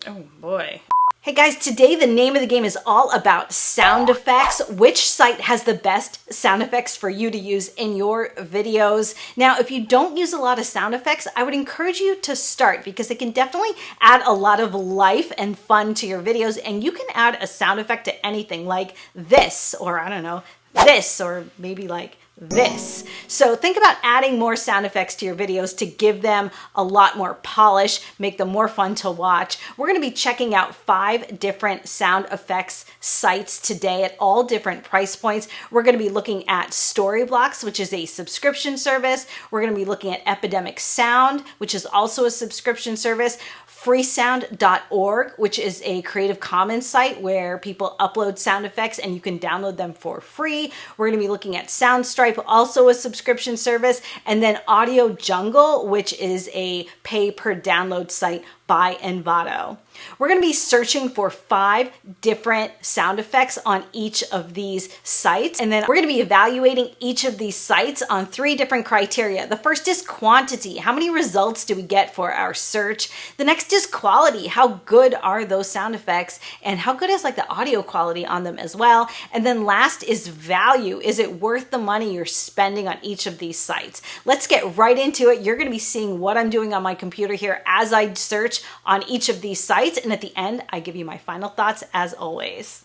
Oh boy. Hey guys, today the name of the game is all about sound effects. Which site has the best sound effects for you to use in your videos? Now, if you don't use a lot of sound effects, I would encourage you to start because it can definitely add a lot of life and fun to your videos. And you can add a sound effect to anything like this, or I don't know, this, or maybe like this. So think about adding more sound effects to your videos to give them a lot more polish, make them more fun to watch. We're going to be checking out 5 different sound effects sites today at all different price points. We're going to be looking at Storyblocks, which is a subscription service. We're going to be looking at Epidemic Sound, which is also a subscription service. freesound.org, which is a Creative Commons site where people upload sound effects and you can download them for free. We're going to be looking at Soundstripe, also a subscription service, and then Audio Jungle, which is a pay per download site by Envato. We're going to be searching for 5 different sound effects on each of these sites, and then we're going to be evaluating each of these sites on 3 different criteria. The first is quantity. How many results do we get for our search? The next is quality. How good are those sound effects, and how good is like the audio quality on them as well? And then last is value. Is it worth the money you're spending on each of these sites? Let's get right into it. You're going to be seeing what I'm doing on my computer here as I search on each of these sites, and at the end I give you my final thoughts as always.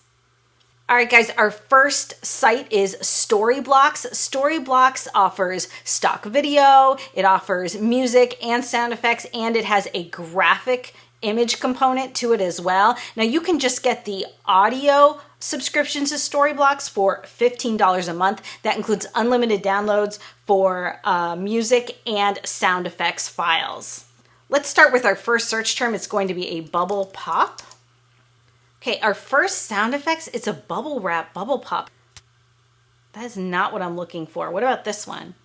All right guys, our first site is Storyblocks. Storyblocks offers stock video, it offers music and sound effects, and it has a graphic image component to it as well. Now you can just get the audio subscriptions to Storyblocks for $15 a month. That includes unlimited downloads for music and sound effects files. Let's start with our first search term. It's going to be a bubble pop. Okay, our first sound effects, it's a bubble wrap bubble pop. That is not what I'm looking for. What about this one?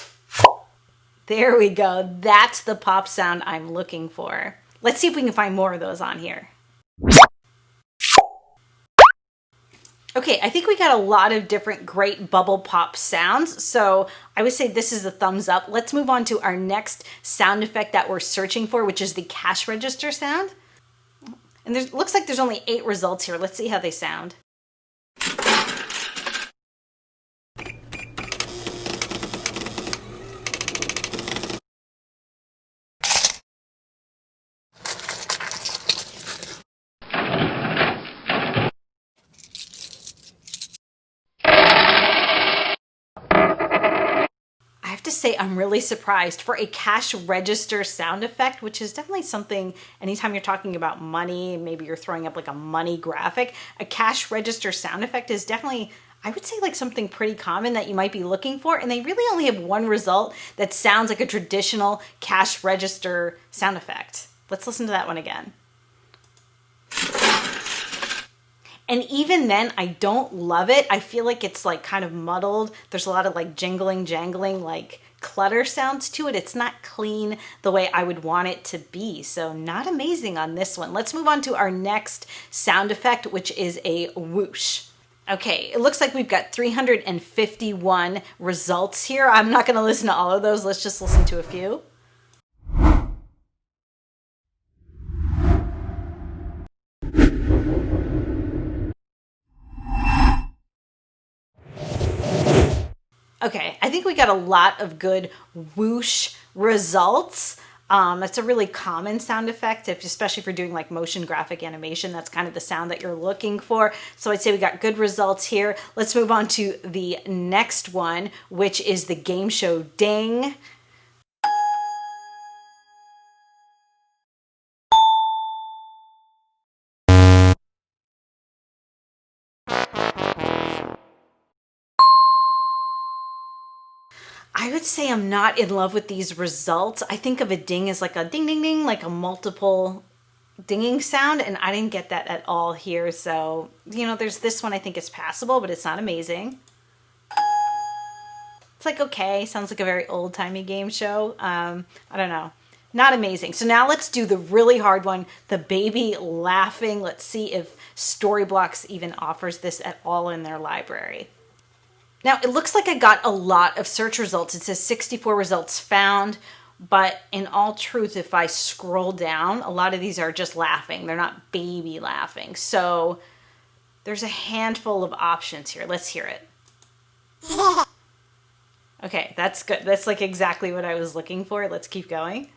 There we go. That's the pop sound I'm looking for. Let's see if we can find more of those on here. Okay, I think we got a lot of different great bubble pop sounds, so I would say this is a thumbs up. Let's move on to our next sound effect that we're searching for, which is the cash register sound. And there looks like there's only 8 results here. Let's see how they sound. To say I'm really surprised for a cash register sound effect, which is definitely something anytime you're talking about money, maybe you're throwing up like a money graphic, a cash register sound effect is definitely, I would say, like something pretty common that you might be looking for, and they really only have one result that sounds like a traditional cash register sound effect. Let's listen to that one again. And even then, I don't love it. I feel like it's like kind of muddled. There's a lot of like jingling, jangling, like clutter sounds to it. It's not clean the way I would want it to be. So not amazing on this one. Let's move on to our next sound effect, which is a whoosh. Okay, it looks like we've got 351 results here. I'm not going to listen to all of those. Let's just listen to a few. Okay, I think we got a lot of good whoosh results. It's a really common sound effect, especially if you're doing like motion graphic animation. That's kind of the sound that you're looking for. So I'd say we got good results here. Let's move on to the next one, which is the game show ding. I would say I'm not in love with these results. I think of a ding as like a ding, ding, ding, like a multiple dinging sound, and I didn't get that at all here. So, you know, there's this one I think is passable, but it's not amazing. It's like, okay, sounds like a very old-timey game show. I don't know. Not amazing. So now let's do the really hard one, the baby laughing. Let's see if Storyblocks even offers this at all in their library. Now, it looks like I got a lot of search results. It says 64 results found, But in all truth, if I scroll down, a lot of these are just laughing. They're not baby laughing. So there's a handful of options here. Let's hear it. Okay, that's good. That's like exactly what I was looking for. Let's keep going.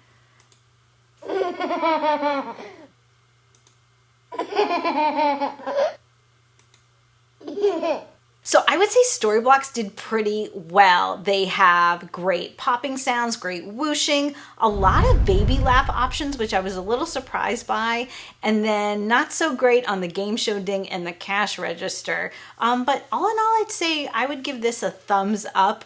So I would say Storyblocks did pretty well. They have great popping sounds, great whooshing, a lot of baby laugh options, which I was a little surprised by, and then not so great on the game show ding and the cash register. But all in all, I'd say I would give this a thumbs up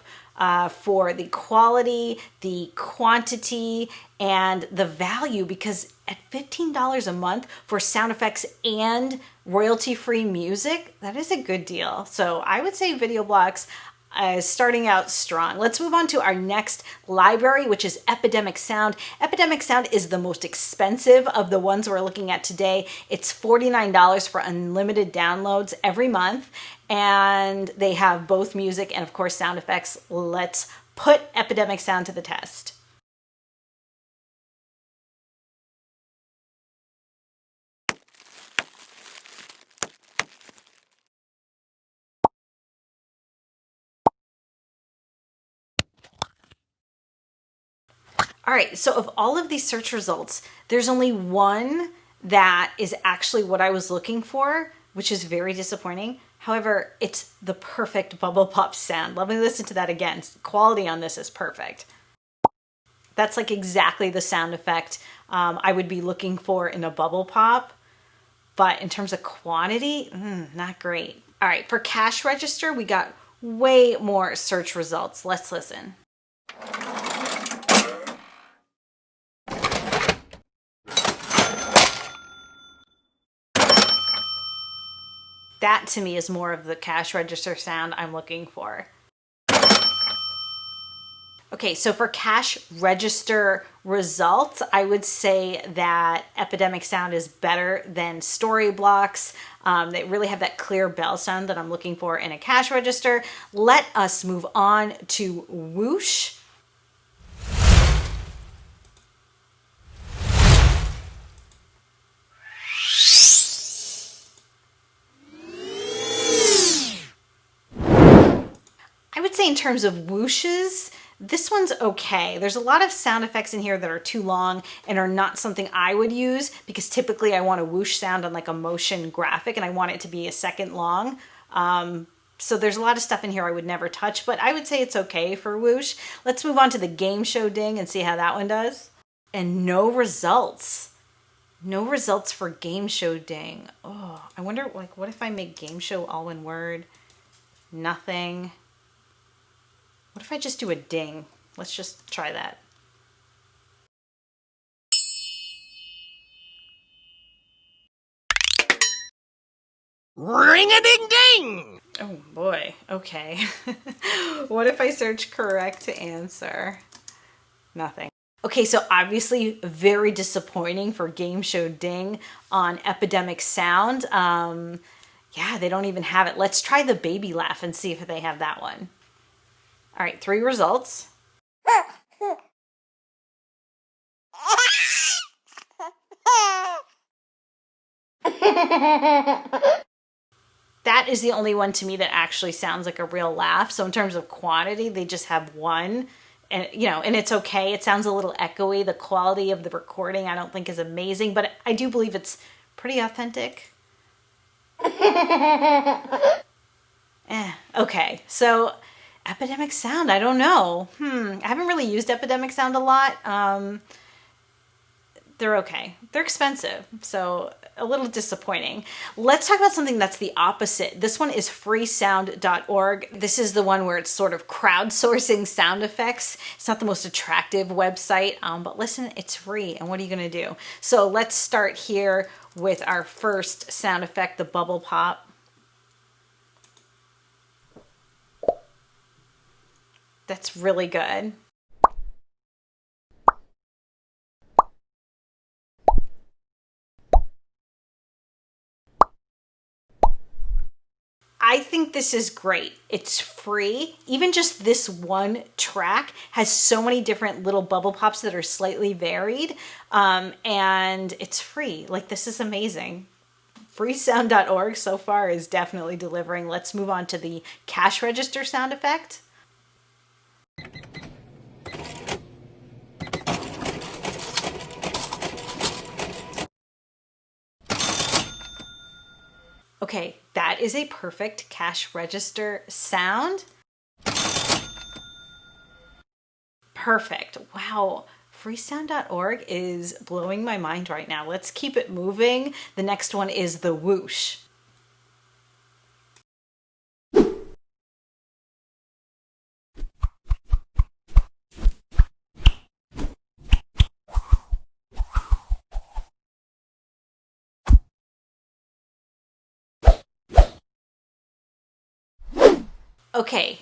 for the quality, the quantity, and the value, because at $15 a month for sound effects and royalty-free music, that is a good deal. So I would say VideoBlocks is starting out strong. Let's move on to our next library, which is Epidemic Sound. Epidemic Sound is the most expensive of the ones we're looking at today. It's $49 for unlimited downloads every month, and they have both music and of course sound effects. Let's put Epidemic Sound to the test. All right, so of all of these search results, there's only one that is actually what I was looking for, which is very disappointing. However, it's the perfect bubble pop sound. Let me listen to that again. Quality on this is perfect. That's like exactly the sound effect I would be looking for in a bubble pop. But in terms of quantity, not great. All right, for cash register, we got way more search results. Let's listen. That to me is more of the cash register sound I'm looking for. Okay, so for cash register results, I would say that Epidemic Sound is better than Storyblocks. They really have that clear bell sound that I'm looking for in a cash register. Let us move on to Whoosh. I would say in terms of whooshes, this one's okay. There's a lot of sound effects in here that are too long and are not something I would use, because typically I want a whoosh sound on like a motion graphic and I want it to be a second long. So there's a lot of stuff in here I would never touch, but I would say it's okay for whoosh. Let's move on to the game show ding and see how that one does. And no results. No results for game show ding. Oh, I wonder, like, what if I make game show all one word? Nothing. What if I just do a ding? Let's just try that. Ring-a-ding-ding! Oh boy, okay. What if I search correct answer? Nothing. Okay, so obviously very disappointing for game show ding on Epidemic Sound. Yeah, they don't even have it. Let's try the baby laugh and see if they have that one. All right, 3 results. That is the only one to me that actually sounds like a real laugh. So in terms of quantity, they just have one. And, you know, and it's okay. It sounds a little echoey. The quality of the recording I don't think is amazing, but I do believe it's pretty authentic. Okay, so Epidemic Sound, I don't know. I haven't really used Epidemic Sound a lot. They're okay. They're expensive, so a little disappointing. Let's talk about something that's the opposite. This one is freesound.org. This is the one where it's sort of crowdsourcing sound effects. It's not the most attractive website, but listen, it's free, and what are you gonna do? So let's start here with our first sound effect, the bubble pop. That's really good. I think this is great. It's free. Even just this one track has so many different little bubble pops that are slightly varied, and it's free. Like, this is amazing. Freesound.org so far is definitely delivering. Let's move on to the cash register sound effect. Okay, that is a perfect cash register sound. Perfect. Wow. Freesound.org is blowing my mind right now. Let's keep it moving. The next one is the whoosh. Okay,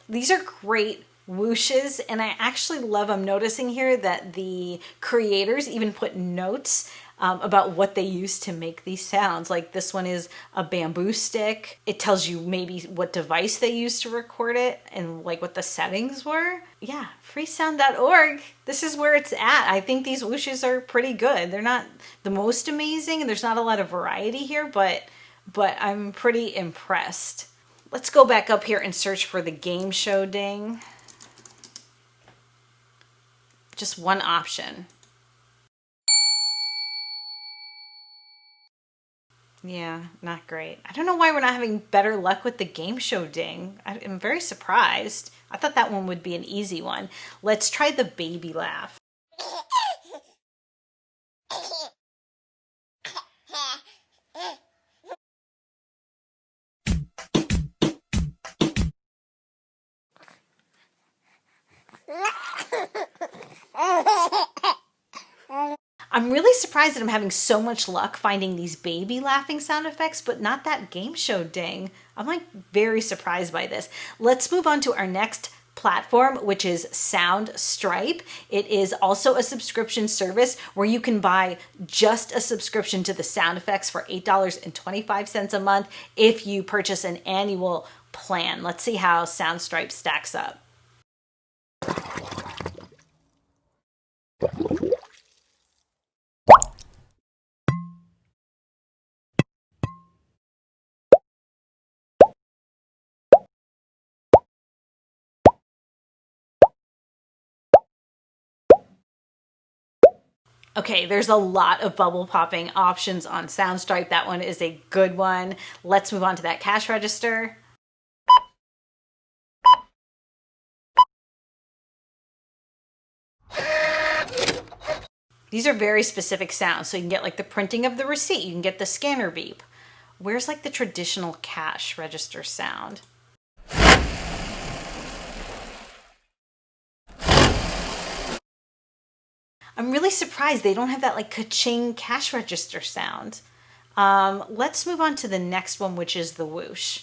these are great whooshes, and I actually love, I'm noticing here that the creators even put notes about what they used to make these sounds. Like, this one is a bamboo stick. It tells you maybe what device they used to record it and like what the settings were. Yeah, freesound.org. This is where it's at. I think these whooshes are pretty good. They're not the most amazing and there's not a lot of variety here, but I'm pretty impressed. Let's go back up here and search for the game show ding. Just one option. Yeah, not great. I don't know why we're not having better luck with the game show ding. I'm very surprised. I thought that one would be an easy one. Let's try the baby laugh. I'm really surprised that I'm having so much luck finding these baby laughing sound effects, but not that game show ding. I'm like very surprised by this. Let's move on to our next platform, which is Soundstripe. It is also a subscription service where you can buy just a subscription to the sound effects for $8.25 a month if you purchase an annual plan. Let's see how Soundstripe stacks up. Okay, there's a lot of bubble popping options on Soundstripe. That one is a good one. Let's move on to that cash register. These are very specific sounds. So you can get like the printing of the receipt. You can get the scanner beep. Where's like the traditional cash register sound? I'm really surprised they don't have that like ka-ching cash register sound. Let's move on to the next one, which is the whoosh.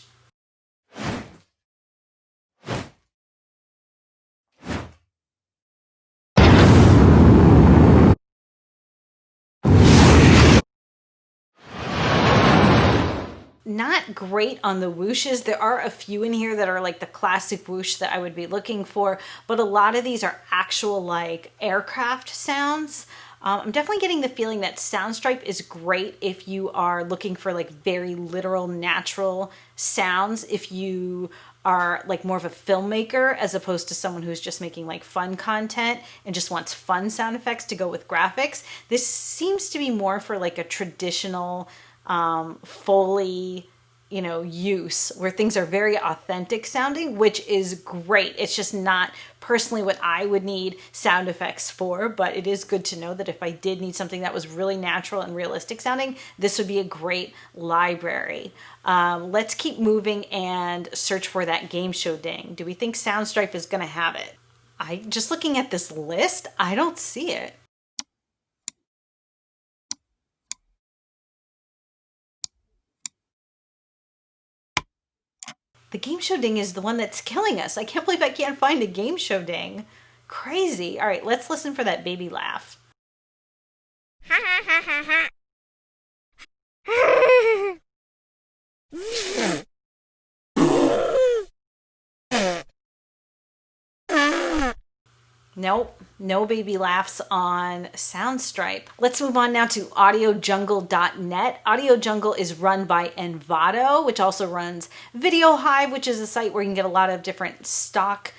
Not great on the whooshes. There are a few in here that are like the classic whoosh that I would be looking for, but a lot of these are actual like aircraft sounds. I'm definitely getting the feeling that Soundstripe is great if you are looking for like very literal, natural sounds. If you are like more of a filmmaker as opposed to someone who's just making like fun content and just wants fun sound effects to go with graphics. This seems to be more for like a traditional Foley, use where things are very authentic sounding, which is great. It's just not personally what I would need sound effects for, but it is good to know that if I did need something that was really natural and realistic sounding, this would be a great library. Let's keep moving and search for that game show ding. Do we think Soundstripe is going to have it? Just looking at this list, I don't see it. The game show ding is the one that's killing us. I can't believe I can't find a game show ding. Crazy. All right, let's listen for that baby laugh. Nope, no baby laughs on Soundstripe. Let's move on now to audiojungle.net. Audio Jungle is run by Envato, which also runs Video Hive, which is a site where you can get a lot of different stock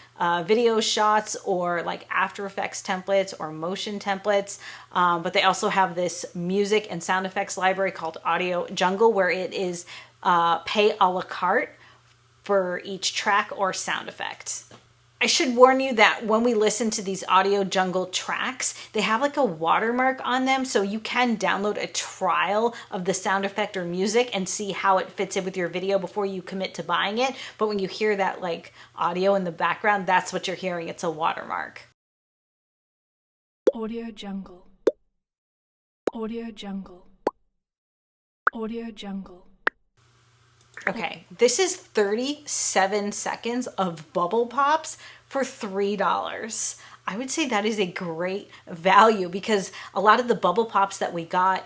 video shots or like After Effects templates or motion templates. But they also have this music and sound effects library called Audio Jungle, where it is pay a la carte for each track or sound effect. I should warn you that when we listen to these Audio Jungle tracks, they have like a watermark on them, so you can download a trial of the sound effect or music and see how it fits in with your video before you commit to buying it. But when you hear that like audio in the background, that's what you're hearing. It's a watermark. Audio Jungle. Audio Jungle. Audio Jungle. Okay, this is 37 seconds of bubble pops for $3. I would say that is a great value because a lot of the bubble pops that we got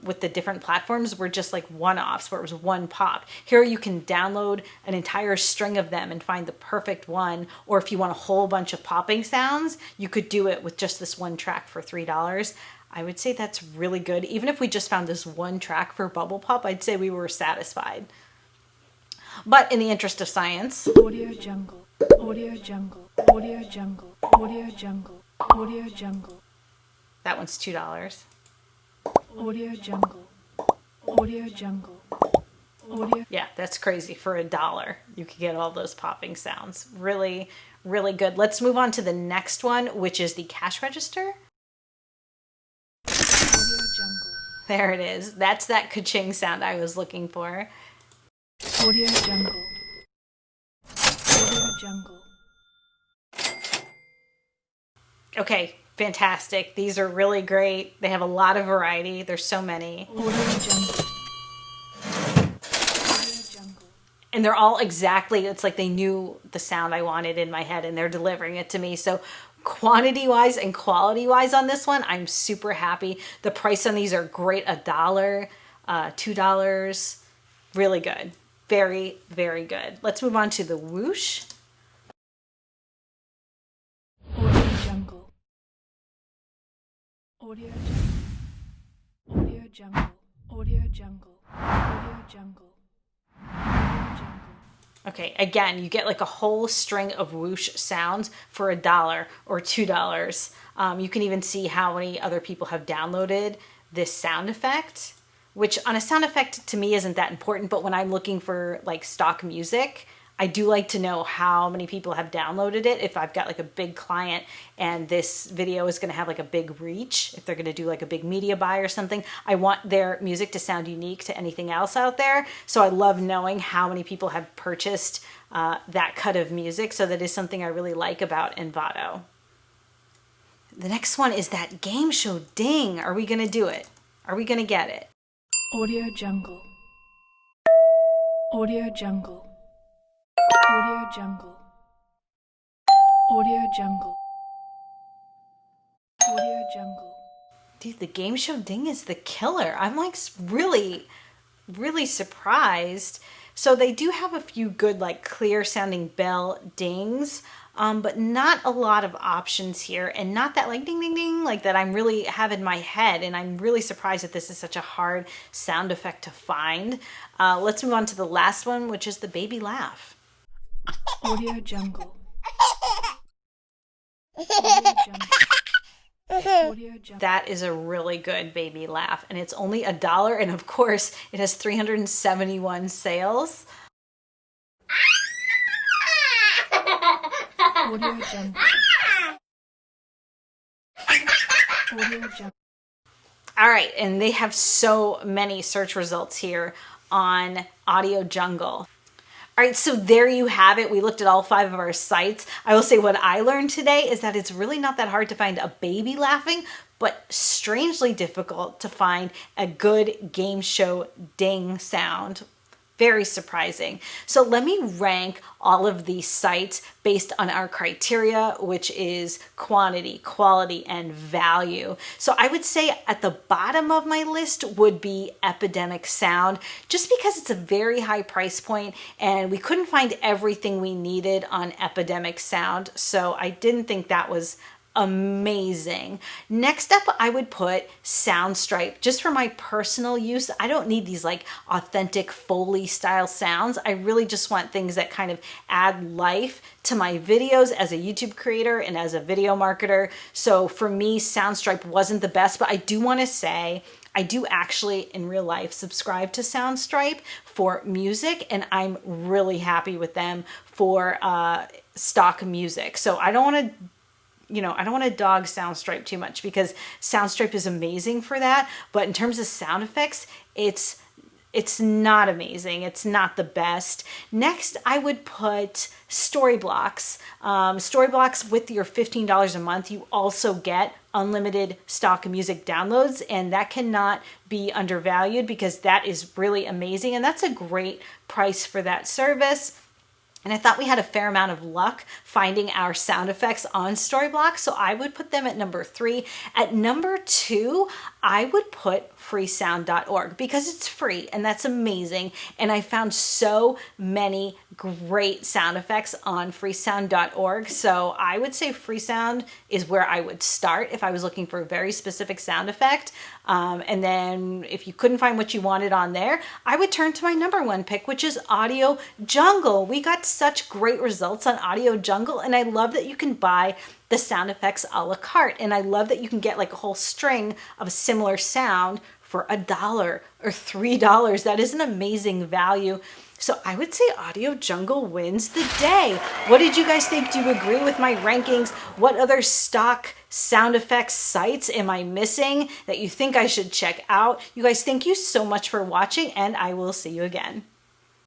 with the different platforms were just like one-offs where it was one pop. Here you can download an entire string of them and find the perfect one, or if you want a whole bunch of popping sounds, you could do it with just this one track for $3. I would say that's really good. Even if we just found this one track for bubble pop, I'd say we were satisfied. But in the interest of science, Audio Jungle, Audio Jungle, Audio Jungle, Audio Jungle, Audio Jungle. That one's $2. Audio Jungle, Audio Jungle, Audio. Yeah, that's crazy. For $1, you could get all those popping sounds. Really, really good. Let's move on to the next one, which is the cash register. Audio Jungle. There it is. That's that ka-ching sound I was looking for. Audio Jungle. Audio Jungle. Okay, fantastic. These are really great. They have a lot of variety. There's so many. Audio Jungle. Audio Jungle. And they're all exactly, it's like they knew the sound I wanted in my head and they're delivering it to me. So quantity-wise and quality-wise on this one, I'm super happy. The price on these are great. $1, $2. Really good. Very, very good. Let's move on to the whoosh. Audio Jungle. Audio Jungle. Audio Jungle. Audio Jungle. Audio Jungle. Audio Jungle. Okay, again, you get like a whole string of whoosh sounds for $1 or $2. You can even see how many other people have downloaded this sound effect, which on a sound effect to me isn't that important, but when I'm looking for like stock music, I do like to know how many people have downloaded it. If I've got like a big client and this video is going to have like a big reach, if they're going to do like a big media buy or something, I want their music to sound unique to anything else out there. So I love knowing how many people have purchased that cut of music. So that is something I really like about Envato. The next one is that game show ding. Are we going to do it? Are we going to get it? Audio Jungle. Audio Jungle. Audio Jungle. Audio Jungle. Audio Jungle. Dude, the game show ding is the killer. I'm like really, really surprised. So they do have a few good like clear sounding bell dings, but not a lot of options here, and not that like ding ding ding like that I'm really have in my head, and I'm really surprised that this is such a hard sound effect to find. Let's move on to the last one, which is the baby laugh. Audio Jungle. Audio Jungle. Audio Jungle. That is a really good baby laugh, and it's only $1, and of course it has 371 sales. Audio Jungle. Audio Jungle. All right, and they have so many search results here on Audio Jungle. All right, so there you have it. We looked at all 5 of our sites. I will say what I learned today is that it's really not that hard to find a baby laughing, but strangely difficult to find a good game show ding sound. Very surprising. So let me rank all of these sites based on our criteria, which is quantity, quality, and value. So I would say at the bottom of my list would be Epidemic Sound, just because it's a very high price point and we couldn't find everything we needed on Epidemic Sound. So I didn't think that was amazing. Next up, I would put Soundstripe, just for my personal use. I don't need these like authentic Foley style sounds. I really just want things that kind of add life to my videos as a YouTube creator and as a video marketer. So for me, Soundstripe wasn't the best, but I do want to say I do actually in real life subscribe to Soundstripe for music, and I'm really happy with them for stock music. So I don't want to, I don't want to dog Soundstripe too much because Soundstripe is amazing for that. But in terms of sound effects, it's not amazing. It's not the best. Next, I would put Storyblocks. Storyblocks, with your $15 a month, you also get unlimited stock music downloads, and that cannot be undervalued because that is really amazing, and that's a great price for that service. And I thought we had a fair amount of luck finding our sound effects on Storyblocks, so I would put them at number 3. At number 2, I would put freesound.org because it's free and that's amazing. And I found so many great sound effects on freesound.org. So I would say Freesound is where I would start if I was looking for a very specific sound effect. And then if you couldn't find what you wanted on there, I would turn to my number 1 pick, which is Audio Jungle. We got such great results on Audio Jungle, and I love that you can buy the sound effects a la carte. And I love that you can get like a whole string of a similar sound for $1 or $3. That is an amazing value. So I would say Audio Jungle wins the day. What did you guys think? Do you agree with my rankings? What other stock sound effects sites am I missing that you think I should check out? You guys, thank you so much for watching, and I will see you again.